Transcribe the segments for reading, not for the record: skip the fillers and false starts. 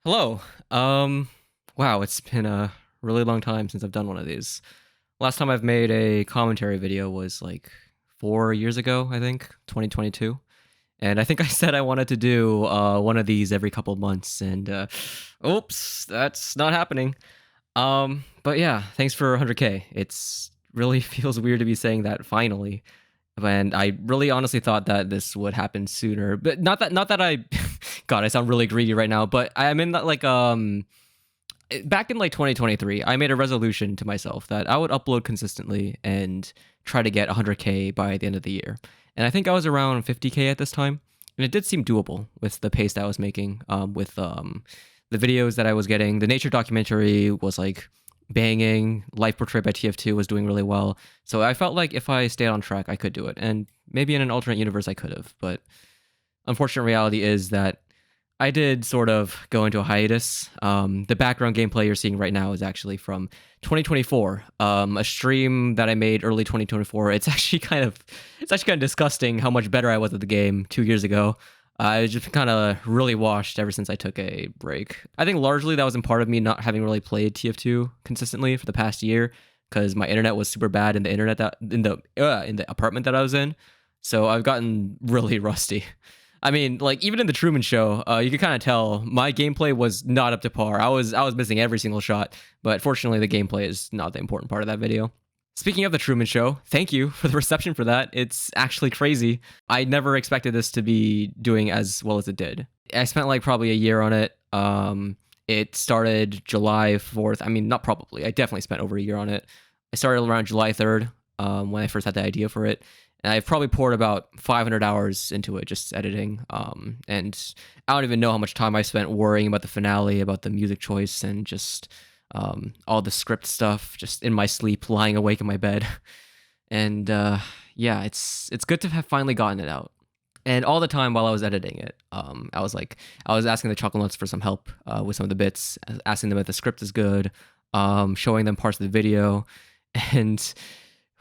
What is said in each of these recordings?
Hello. Um, wow, it's been a really long time since I've done one of these. Last time I've made a commentary video was like 4 years ago, I think, 2022. And I think I said I wanted to do one of these every couple of months, and oops, that's not happening. But yeah, thanks for 100K. It's really feels weird to be saying that finally. And I really honestly thought that this would happen sooner. But not that I God, I sound really greedy right now, but I'm in that like back in like 2023, I made a resolution to myself that I would upload consistently and try to get 100K by the end of the year. And I think I was around 50K at this time, and it did seem doable with the pace that I was making, with the videos that I was getting. The nature documentary was like banging. Life portrayed by TF2 was doing really well. So I felt like if I stayed on track, I could do it. And maybe in an alternate universe, I could have. But unfortunate reality is that I did sort of go into a hiatus. The background gameplay you're seeing right now is actually from 2024, a stream that I made early 2024. It's actually kind of disgusting how much better I was at the game 2 years ago. I just kind of really washed ever since I took a break. I think largely that was in part of me not having really played TF2 consistently for the past year because my internet was super bad in the internet that in the apartment that I was in. So I've gotten really rusty. I mean, like even in the Truman Show, you could kind of tell my gameplay was not up to par. I was missing every single shot, but fortunately, the gameplay is not the important part of that video. Speaking of the Truman Show, thank you for the reception for that. It's actually crazy. I never expected this to be doing as well as it did. I spent like probably a year on it. It started July 4th. I mean, not probably. I definitely spent over a year on it. I started around July 3rd, when I first had the idea for it. And I've probably poured about 500 hours into it, just editing. And I don't even know how much time I spent worrying about the finale, about the music choice, and just all the script stuff, just in my sleep, lying awake in my bed. And yeah, it's good to have finally gotten it out. And all the time while I was editing it, I was asking the Chocolate Nuts for some help with some of the bits, asking them if the script is good, showing them parts of the video, and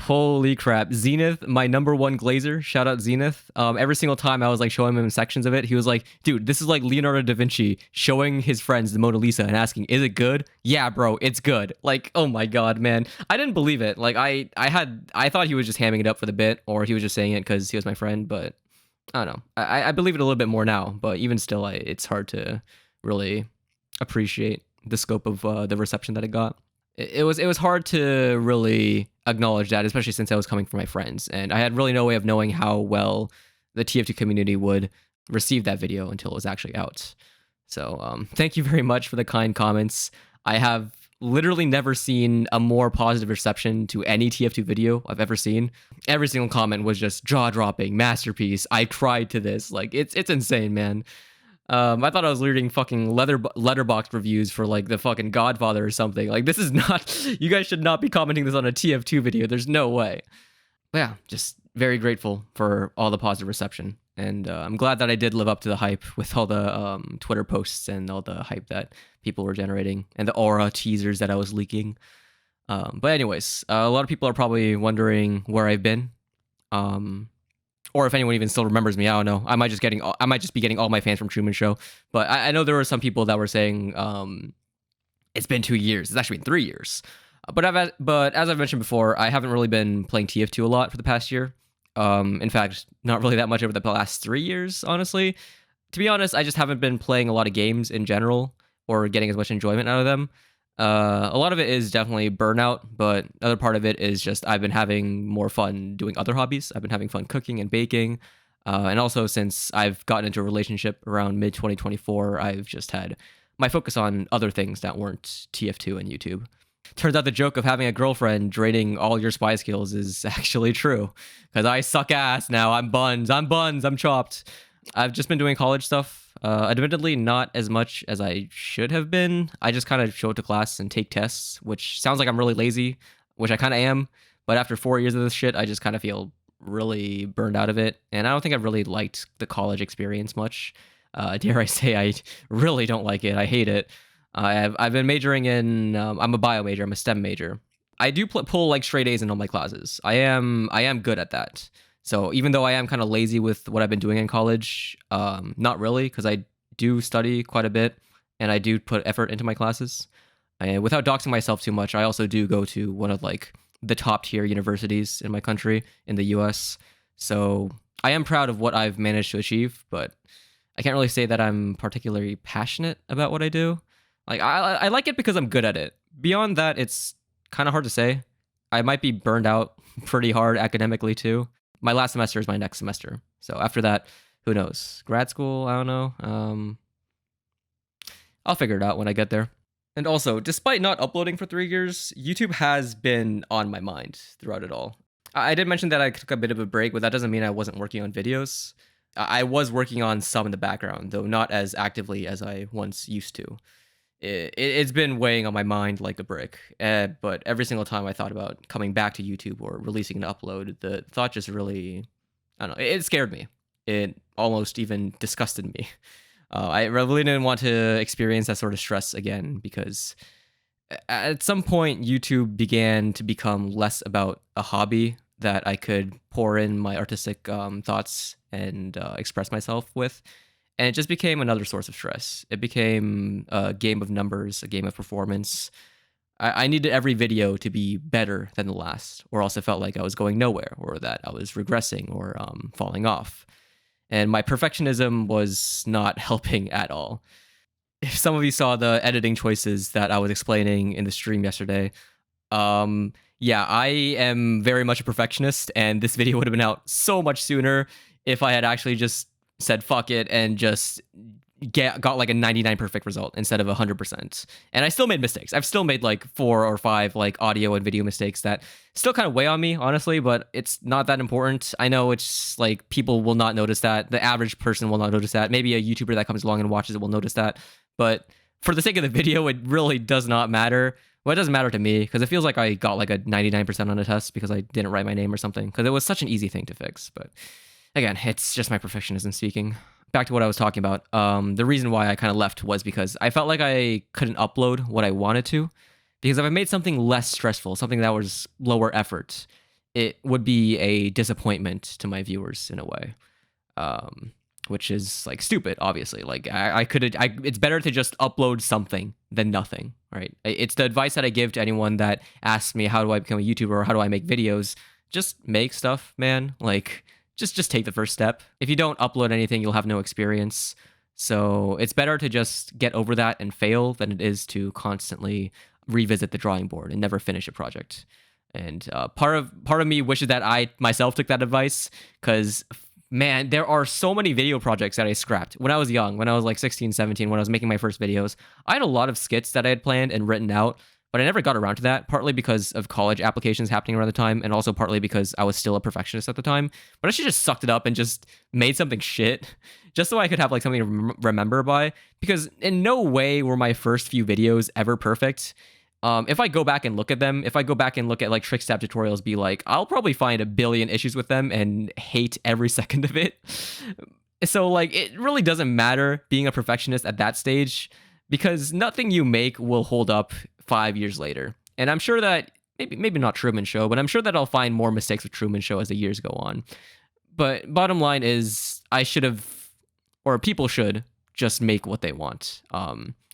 holy crap, Zenith, my number one glazer, shout out Zenith. Every single time I was like showing him sections of it, he was like, dude, this is like Leonardo da Vinci showing his friends the Mona Lisa and asking, is it good? Yeah, bro, it's good. Like, oh my god, man. I didn't believe it. Like I thought he was just hamming it up for the bit, or he was just saying it because he was my friend, but I don't know. I believe it a little bit more now, but even still, it's hard to really appreciate the scope of the reception that it got. It was hard to really acknowledge that, especially since I was coming from my friends, and I had really no way of knowing how well the TF2 community would receive that video until it was actually out. So thank you very much for the kind comments. I have literally never seen a more positive reception to any TF2 video I've ever seen. Every single comment was just jaw dropping, masterpiece. I cried to this. Like it's insane, man. I thought I was reading fucking letterbox reviews for like the fucking Godfather or something. Like this is not. You guys should not be commenting this on a TF2 video. There's no way. But yeah, just very grateful for all the positive reception, and I'm glad that I did live up to the hype with all the Twitter posts and all the hype that people were generating and the aura teasers that I was leaking. But anyways, a lot of people are probably wondering where I've been. Or if anyone even still remembers me, I don't know. I might just be getting all my fans from Truman Show. But I know there were some people that were saying it's been 2 years. It's actually been 3 years. But as I've mentioned before, I haven't really been playing TF2 a lot for the past year. In fact, not really that much over the last 3 years, honestly. To be honest, I just haven't been playing a lot of games in general or getting as much enjoyment out of them. A lot of it is definitely burnout, but another part of it is just I've been having more fun doing other hobbies. I've been having fun cooking and baking. And also, since I've gotten into a relationship around mid 2024, I've just had my focus on other things that weren't TF2 and YouTube. Turns out the joke of having a girlfriend draining all your spy skills is actually true. Because I suck ass now. I'm buns. I'm chopped. I've just been doing college stuff. Admittedly, not as much as I should have been. I just kind of show up to class and take tests, which sounds like I'm really lazy, which I kind of am. But after 4 years of this shit, I just kind of feel really burned out of it. And I don't think I've really liked the college experience much. Dare I say, I really don't like it. I hate it. I've been majoring in. I'm a bio major. I'm a STEM major. I do pull like straight A's in all my classes. I am good at that. So even though I am kind of lazy with what I've been doing in college, not really, because I do study quite a bit. and I do put effort into my classes. And without doxing myself too much, I also do go to one of like the top tier universities in my country in the US. So I am proud of what I've managed to achieve, but I can't really say that I'm particularly passionate about what I do. Like I like it because I'm good at it. Beyond that, it's kind of hard to say. I might be burned out pretty hard academically too. My last semester is my next semester. So after that, who knows? Grad school, I don't know. I'll figure it out when I get there. And also, despite not uploading for 3 years, YouTube has been on my mind throughout it all. I did mention that I took a bit of a break, but that doesn't mean I wasn't working on videos. I was working on some in the background, though not as actively as I once used to. It's been weighing on my mind like a brick. But every single time I thought about coming back to YouTube or releasing an upload, the thought just really, I don't know, it scared me. It almost even disgusted me. I really didn't want to experience that sort of stress again because at some point YouTube began to become less about a hobby that I could pour in my artistic thoughts and express myself with. And it just became another source of stress. It became a game of numbers, a game of performance. I needed every video to be better than the last, or else it felt like I was going nowhere, or that I was regressing or falling off. And my perfectionism was not helping at all. If some of you saw the editing choices that I was explaining in the stream yesterday, yeah, I am very much a perfectionist, and this video would have been out so much sooner if I had actually just said fuck it and just got like a 99 perfect result instead of 100%. And I still made mistakes. I've still made like 4 or 5 like audio and video mistakes that still kind of weigh on me, honestly, but it's not that important. I know it's like people will not notice that. The average person will not notice that. Maybe a YouTuber that comes along and watches it will notice that. But for the sake of the video, it really does not matter. Well, it doesn't matter to me because it feels like I got like a 99% on a test because I didn't write my name or something, because it was such an easy thing to fix. But again, it's just my perfectionism speaking. Back to what I was talking about. The reason why I kind of left was because I felt like I couldn't upload what I wanted to. Because if I made something less stressful, something that was lower effort, it would be a disappointment to my viewers in a way. Which is like stupid, obviously. Like it's better to just upload something than nothing, right? It's the advice that I give to anyone that asks me, how do I become a YouTuber or how do I make videos? Just make stuff, man. Like, just take the first step. If you don't upload anything, you'll have no experience. So it's better to just get over that and fail than it is to constantly revisit the drawing board and never finish a project. And part of me wishes that I myself took that advice, because man, there are so many video projects that I scrapped when I was young, when I was like 16, 17, when I was making my first videos. I had a lot of skits that I had planned and written out, but I never got around to that, partly because of college applications happening around the time, and also partly because I was still a perfectionist at the time. But I should just sucked it up and just made something shit, just so I could have like something to remember by, because in no way were my first few videos ever perfect. If I go back and look at them, if I go back and look at like trick stab tutorials, be like, I'll probably find a billion issues with them and hate every second of it. So like, it really doesn't matter being a perfectionist at that stage, because nothing you make will hold up 5 years later. And I'm sure that maybe not Truman Show, but I'm sure that I'll find more mistakes with Truman Show as the years go on. But bottom line is, I should have, or people should, just make what they want.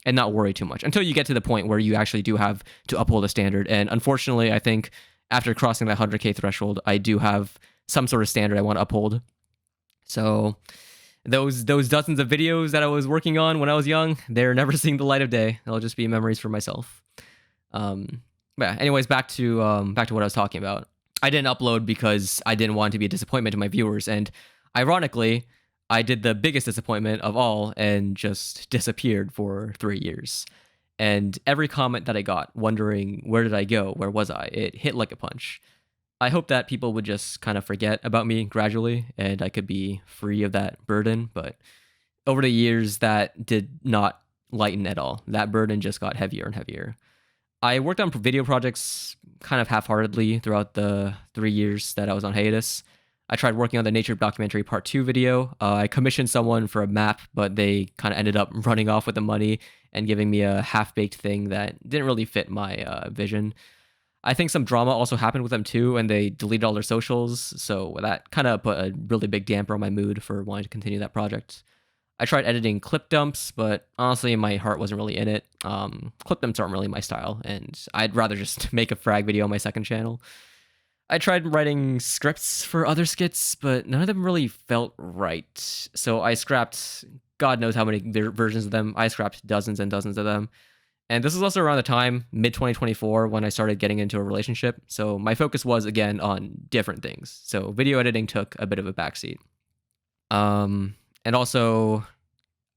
And not worry too much until you get to the point where you actually do have to uphold a standard. And unfortunately, I think after crossing that 100K threshold, I do have some sort of standard I want to uphold. So those dozens of videos that I was working on when I was young, they're never seeing the light of day. They'll just be memories for myself. Yeah. Anyways, back to what I was talking about. I didn't upload because I didn't want to be a disappointment to my viewers, and ironically, I did the biggest disappointment of all and just disappeared for 3 years. And every comment that I got, wondering where did I go, where was I, it hit like a punch. I hope that people would just kind of forget about me gradually and I could be free of that burden. But over the years, that did not lighten at all. That burden just got heavier and heavier. I worked on video projects kind of half-heartedly throughout the 3 years that I was on hiatus. I tried working on the nature documentary part 2 video. I commissioned someone for a map, but they kind of ended up running off with the money and giving me a half-baked thing that didn't really fit my vision. I think some drama also happened with them too, and they deleted all their socials, so that kind of put a really big damper on my mood for wanting to continue that project. I tried editing clip dumps, but honestly, my heart wasn't really in it. Clip dumps aren't really my style, and I'd rather just make a frag video on my second channel. I tried writing scripts for other skits, but none of them really felt right. So I scrapped God knows how many versions of them. I scrapped dozens and dozens of them. And this was also around the time, mid 2024, when I started getting into a relationship. So my focus was again on different things. So video editing took a bit of a backseat. And also,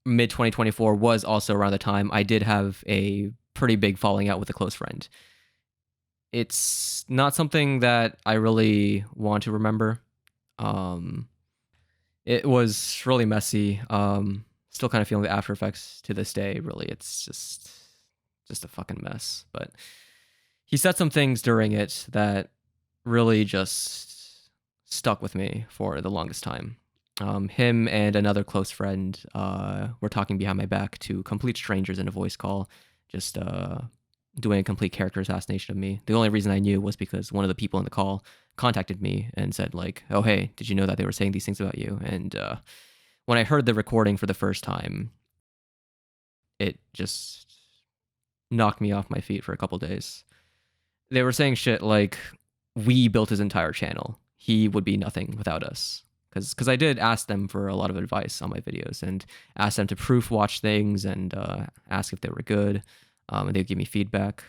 mid 2024 was also around the time I did have a pretty big falling out with a close friend. It's not something that I really want to remember. It was really messy. Still kind of feeling the after effects to this day. Really, it's just a fucking mess. But he said some things during it that really just stuck with me for the longest time. Him and another close friend were talking behind my back to complete strangers in a voice call, just doing a complete character assassination of me. The only reason I knew was because one of the people in the call contacted me and said like, "Oh hey, did you know that they were saying these things about you?" And when I heard the recording for the first time, it just knocked me off my feet for a couple days. They were saying shit like, "We built his entire channel. He would be nothing without us." Because I did ask them for a lot of advice on my videos and ask them to proof watch things and ask if they were good, and they'd give me feedback.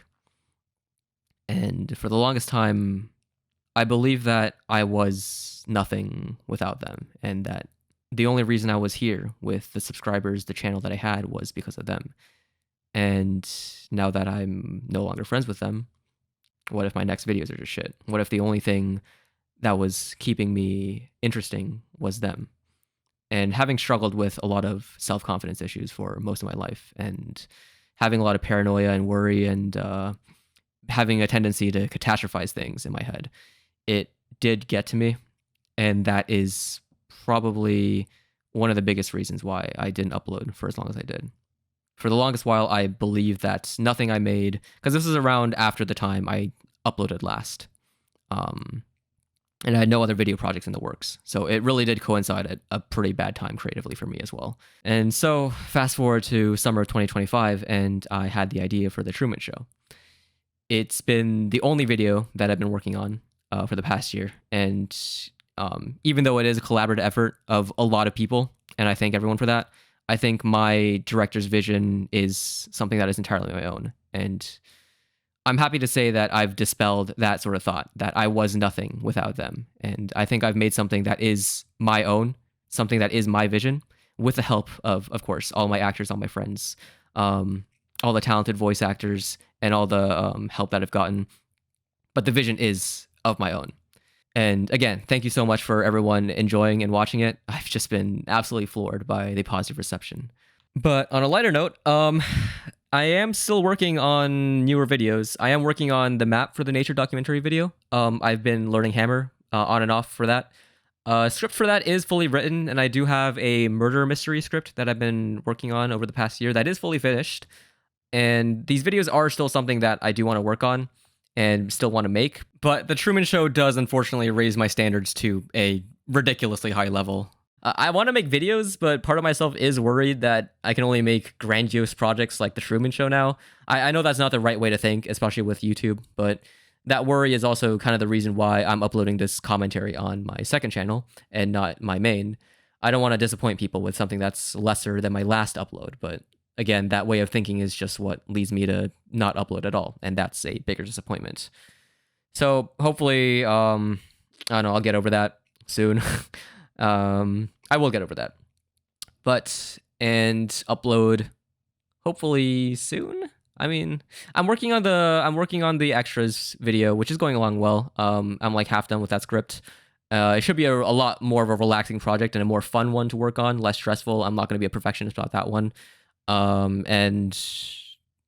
And for the longest time, I believed that I was nothing without them, and that the only reason I was here with the subscribers, the channel that I had, was because of them. And now that I'm no longer friends with them, what if my next videos are just shit? What if the only thing that was keeping me interesting was them? And having struggled with a lot of self-confidence issues for most of my life, and having a lot of paranoia and worry, and having a tendency to catastrophize things in my head, it did get to me. And that is probably one of the biggest reasons why I didn't upload for as long as I did. For the longest while, I believed that nothing I made, because this is around after the time I uploaded last. And I had no other video projects in the works. So it really did coincide at a pretty bad time creatively for me as well. And so fast forward to summer of 2025, and I had the idea for the Truman Show. It's been the only video that I've been working on for the past year. And even though it is a collaborative effort of a lot of people, and I thank everyone for that, I think my director's vision is something that is entirely my own. And I'm happy to say that I've dispelled that sort of thought, that I was nothing without them. And I think I've made something that is my own, something that is my vision, with the help of course, all my actors, all my friends, all the talented voice actors, and all the help that I've gotten. But the vision is of my own. And again, thank you so much for everyone enjoying and watching it. I've just been absolutely floored by the positive reception. But on a lighter note, I am still working on newer videos. I am working on the map for the nature documentary video. I've been learning Hammer on and off for that. Script for that is fully written, and I do have a murder mystery script that I've been working on over the past year that is fully finished. And these videos are still something that I do want to work on and still want to make. But the Truman Show does unfortunately raise my standards to a ridiculously high level. I want to make videos, but part of myself is worried that I can only make grandiose projects like the Truman Show now. I know that's not the right way to think, especially with YouTube, but that worry is also kind of the reason why I'm uploading this commentary on my second channel and not my main. I don't want to disappoint people with something that's lesser than my last upload, but again, that way of thinking is just what leads me to not upload at all, and that's a bigger disappointment. So hopefully, I don't know, I'll get over that soon. I will get over that, and upload hopefully soon. I mean, I'm working on the extras video, which is going along well. I'm like half done with that script. It should be a lot more of a relaxing project and a more fun one to work on, less stressful. I'm not going to be a perfectionist about that one. And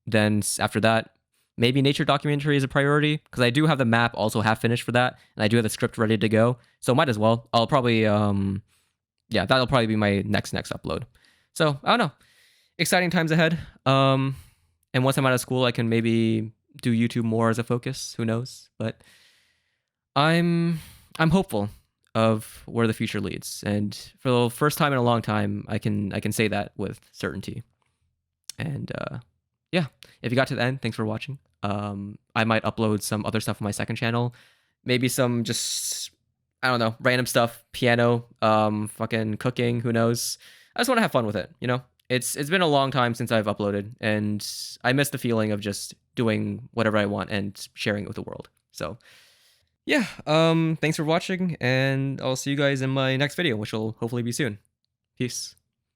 then after that, maybe nature documentary is a priority, because I do have the map also half finished for that, and I do have the script ready to go. So might as well. I'll probably yeah, that'll probably be my next upload. So I don't know. Exciting times ahead. And once I'm out of school, I can maybe do YouTube more as a focus. Who knows? But I'm hopeful. of where the future leads. And for the first time in a long time, I can say that with certainty. And yeah, if you got to the end, thanks for watching. I might upload some other stuff on my second channel, maybe some just, I don't know, random stuff, piano, fucking cooking, who knows. I just want to have fun with it, you know. It's been a long time since I've uploaded, and I miss the feeling of just doing whatever I want and sharing it with the world. So yeah, thanks for watching, and I'll see you guys in my next video, which will hopefully be soon. Peace.